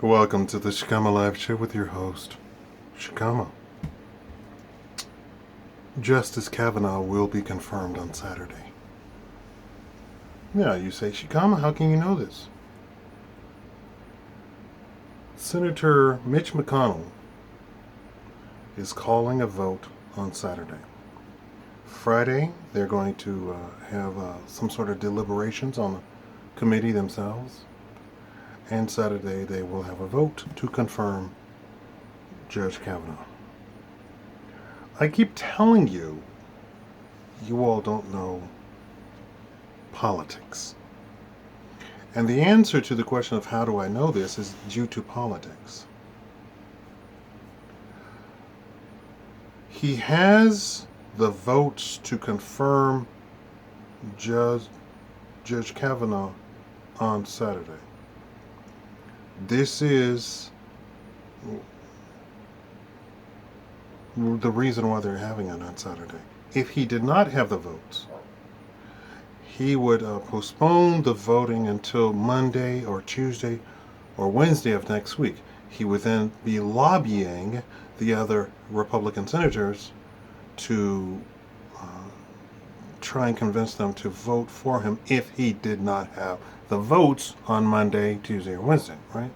Welcome to the Shakaama Live Show with your host, Shakaama. Justice Kavanaugh will be confirmed on Saturday. Now you say, Shakaama, how can you know this? Senator Mitch McConnell is calling a vote on Saturday. Friday, they're going to have some sort of deliberations on the committee themselves. And Saturday, they will have a vote to confirm Judge Kavanaugh. I keep telling you, you all don't know politics. And the answer to the question of how do I know this is due to politics. He has the votes to confirm Judge Kavanaugh on Saturday. This is the reason why they're having it on Saturday. If he did not have the votes, he would postpone the voting until Monday or Tuesday or Wednesday of next week. He would then be lobbying the other Republican senators to try and convince them to vote for him if he did not have the votes on Monday, Tuesday, or Wednesday, right?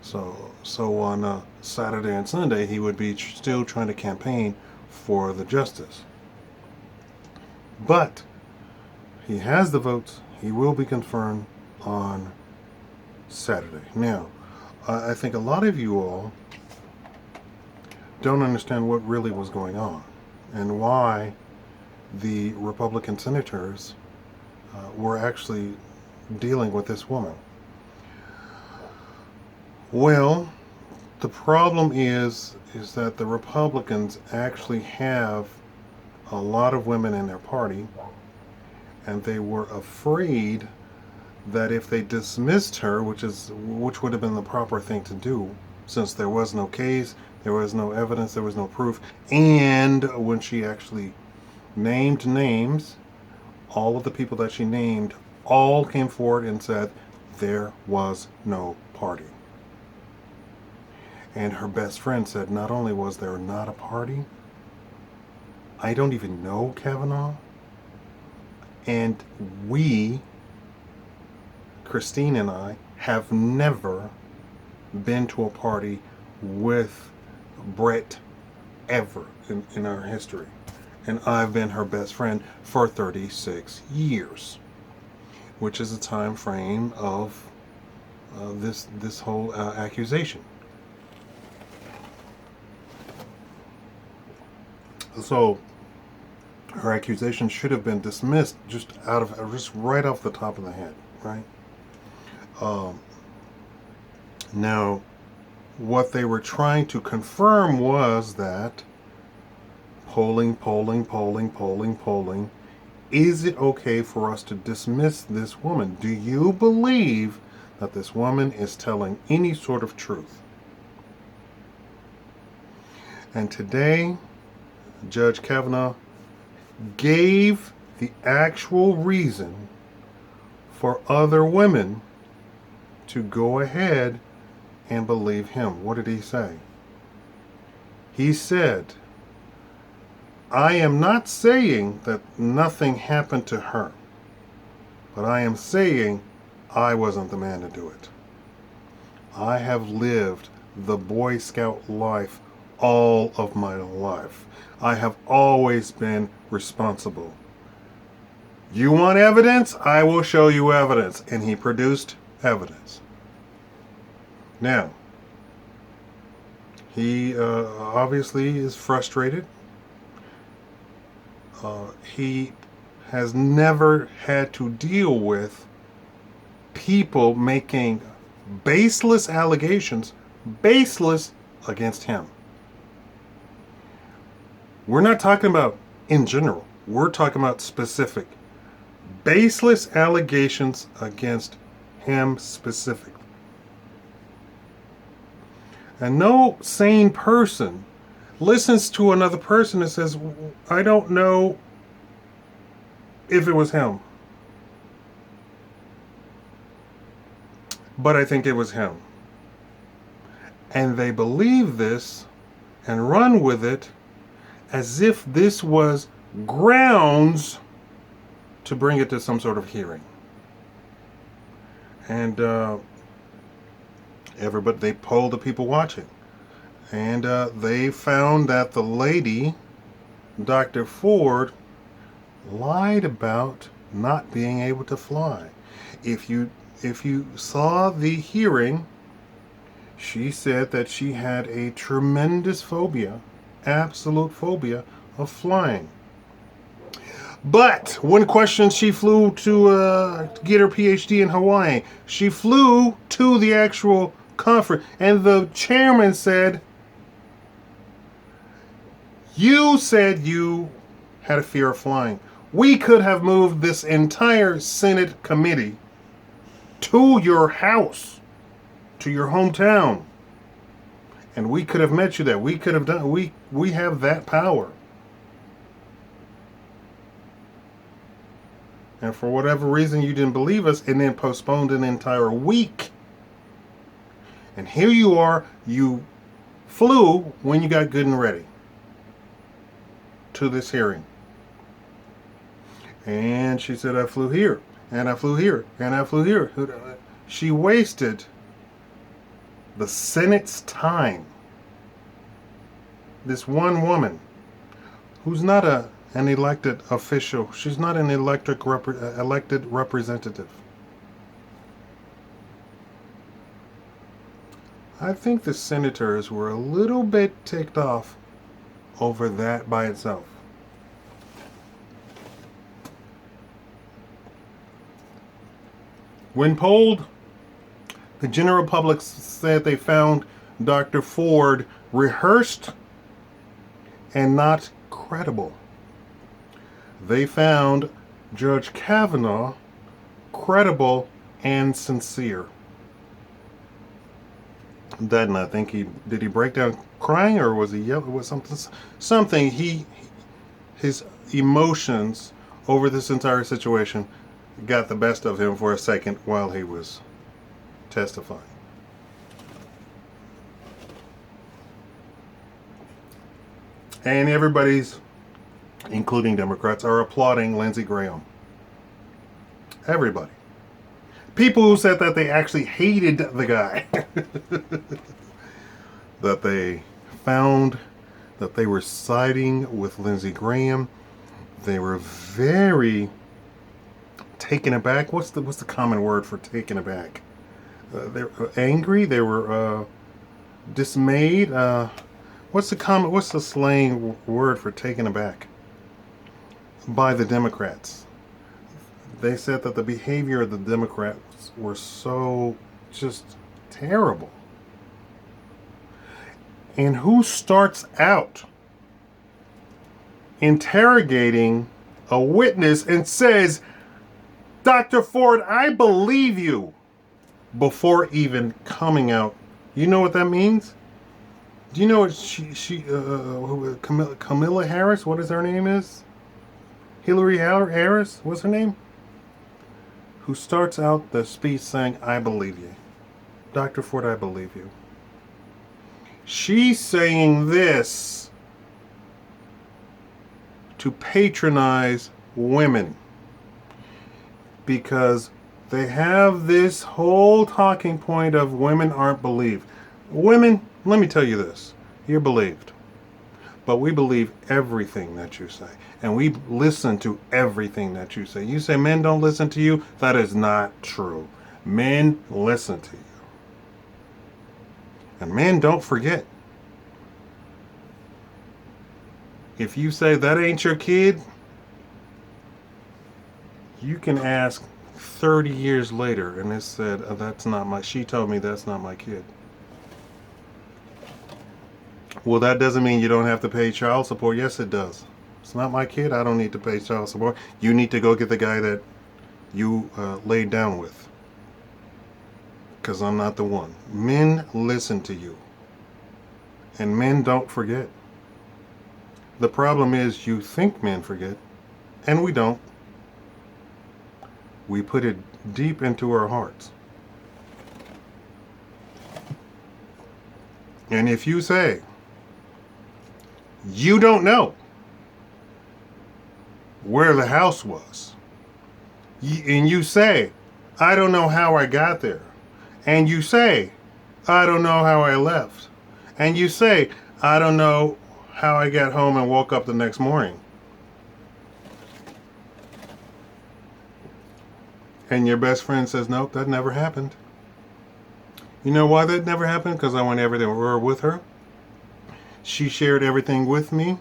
So on Saturday and Sunday, he would be still trying to campaign for the justice. But he has the votes. He will be confirmed on Saturday. Now, I think a lot of you all don't understand what really was going on and why the Republican senators were actually dealing with this woman. Well, the problem is that the Republicans actually have a lot of women in their party, and they were afraid that if they dismissed her, which would have been the proper thing to do, since there was no case, there was no evidence, there was no proof, and when she actually named names, all of the people that she named all came forward and said there was no party. And her best friend said not only was there not a party, I don't even know Kavanaugh, and we, Christine and I, have never been to a party with Brett ever in our history. And I've been her best friend for 36 years, which is a time frame of this whole accusation. So her accusation should have been dismissed just right off the top of the head, right? Now, what they were trying to confirm was that polling. Is it okay for us to dismiss this woman? Do you believe that this woman is telling any sort of truth? And today, Judge Kavanaugh gave the actual reason for other women to go ahead and believe him. What did he say? He said, I am not saying that nothing happened to her, but I am saying I wasn't the man to do it. I have lived the Boy Scout life all of my life. I have always been responsible. You want evidence? I will show you evidence. And he produced evidence. Now, he obviously is frustrated. He has never had to deal with people making baseless allegations, baseless against him. We're not talking about in general. We're talking about specific, baseless allegations against him specifically. And no sane person listens to another person and says, I don't know if it was him, but I think it was him. And they believe this and run with it as if this was grounds to bring it to some sort of hearing. And everybody, they polled the people watching. And they found that the lady, Dr. Ford, lied about not being able to fly. If you saw the hearing, she said that she had a tremendous phobia, absolute phobia of flying. But when questioned, she flew to get her PhD in Hawaii. She flew to the actual conference, and the chairman said, "You said you had a fear of flying. We could have moved this entire Senate committee to your house, to your hometown, and we could have met you there. We could have done. We have that power." And for whatever reason, you didn't believe us, and then postponed an entire week. And here you are. You flew when you got good and ready to this hearing. And she said, "I flew here, and I flew here, and I flew here." She wasted the Senate's time. This one woman, who's not an elected official, she's not an elected representative. I think the senators were a little bit ticked off over that by itself. When polled, the general public said they found Dr. Ford rehearsed and not credible. They found Judge Kavanaugh credible and sincere. Didn't I think did he break down crying, or was he yelling? Was something his emotions over this entire situation got the best of him for a second while he was testifying. And everybody's, including Democrats, are applauding Lindsey Graham. Everybody. People who said that they actually hated the guy. That they found that they were siding with Lindsey Graham. They were very taken aback. What's the common word for taken aback? They were angry. They were dismayed. What's the slang word for taken aback? By the Democrats. They said that the behavior of the Democrats were so just terrible. And who starts out interrogating a witness and says, "Dr. Ford, I believe you," before even coming out? You know what that means? Do you know what Kamala Harris, what is her name is? Hillary Harris, what's her name? Who starts out the speech saying, "I believe you. Dr. Ford, I believe you." She's saying this to patronize women, because they have this whole talking point of women aren't believed. Women, let me tell you this. You're believed. But we believe everything that you say. And we listen to everything that you say. You say men don't listen to you. That is not true. Men listen to you. And men don't forget. If you say that ain't your kid, you can ask 30 years later and it said, she told me that's not my kid. Well, that doesn't mean you don't have to pay child support. Yes, it does. It's not my kid. I don't need to pay child support. You need to go get the guy that you laid down with, because I'm not the one. Men listen to you, and men don't forget. The problem is you think men forget, and we don't. We put it deep into our hearts. And if you say you don't know where the house was, and you say, I don't know how I got there, and you say, I don't know how I left, and you say, I don't know how I got home and woke up the next morning, and your best friend says, nope, that never happened. You know why that never happened? Because I went everywhere with her. She shared everything with me.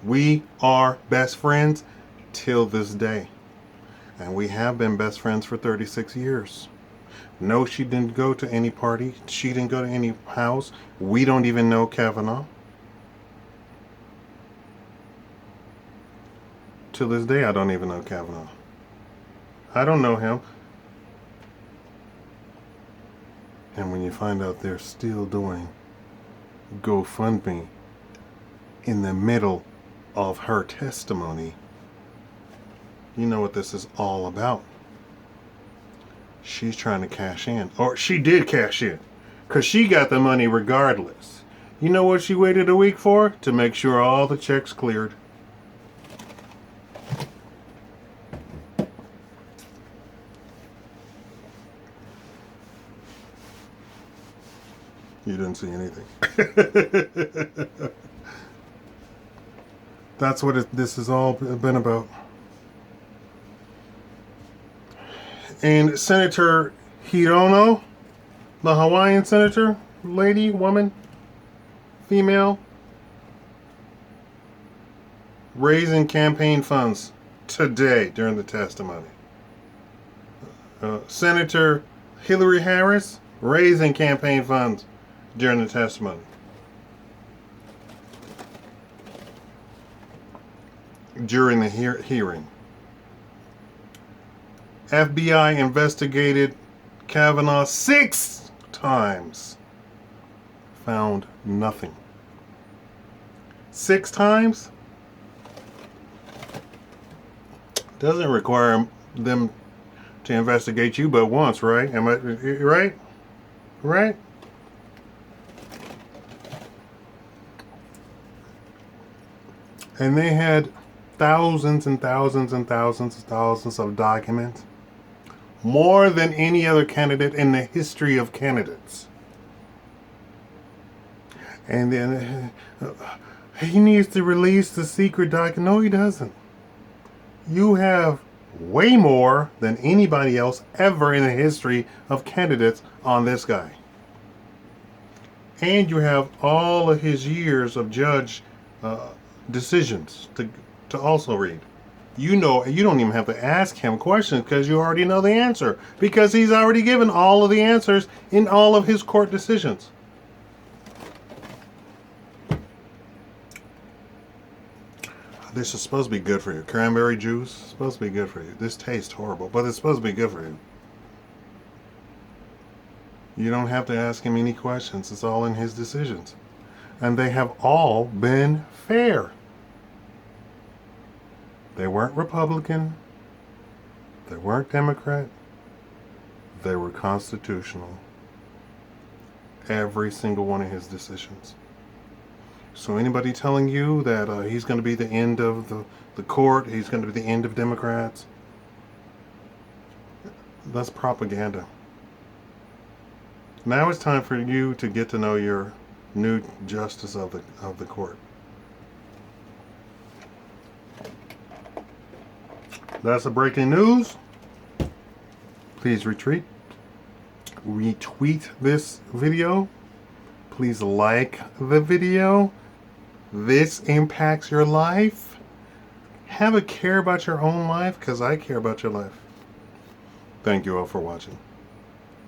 We are best friends till this day. And we have been best friends for 36 years. No, she didn't go to any party. She didn't go to any house. We don't even know Kavanaugh. Till this day, I don't even know Kavanaugh. I don't know him. And when you find out they're still doing GoFundMe in the middle of her testimony, you know what this is all about. She's trying to cash in. Or she did cash in. Because she got the money regardless. You know what she waited a week for? To make sure all the checks cleared. You didn't see anything. That's what this has all been about. And Senator Hirono, the Hawaiian senator, lady, woman, female, raising campaign funds today during the testimony. Senator Hillary Harris, raising campaign funds during the testimony. During the hearing. FBI investigated Kavanaugh 6 times. Found nothing. 6 times? Doesn't require them to investigate you but once, right? Am I right? Right? And they had thousands and thousands and thousands and thousands of documents. More than any other candidate in the history of candidates. And then he needs to release the secret document. No, he doesn't. You have way more than anybody else ever in the history of candidates on this guy. And you have all of his years of judge decisions to also read. You know, you don't even have to ask him questions because you already know the answer, because he's already given all of the answers in all of his court decisions. This is supposed to be good for you. Cranberry juice is supposed to be good for you. This tastes horrible, but it's supposed to be good for you. You don't have to ask him any questions. It's all in his decisions. And they have all been fair. They weren't Republican. They weren't Democrat. They were constitutional. Every single one of his decisions. So anybody telling you that he's going to be the end of the court, he's going to be the end of Democrats, that's propaganda. Now it's time for you to get to know your new justice of the court. That's the breaking news. Please retweet this video. Please like the video. This impacts your life. Have a care about your own life, because I care about your life. Thank you all for watching.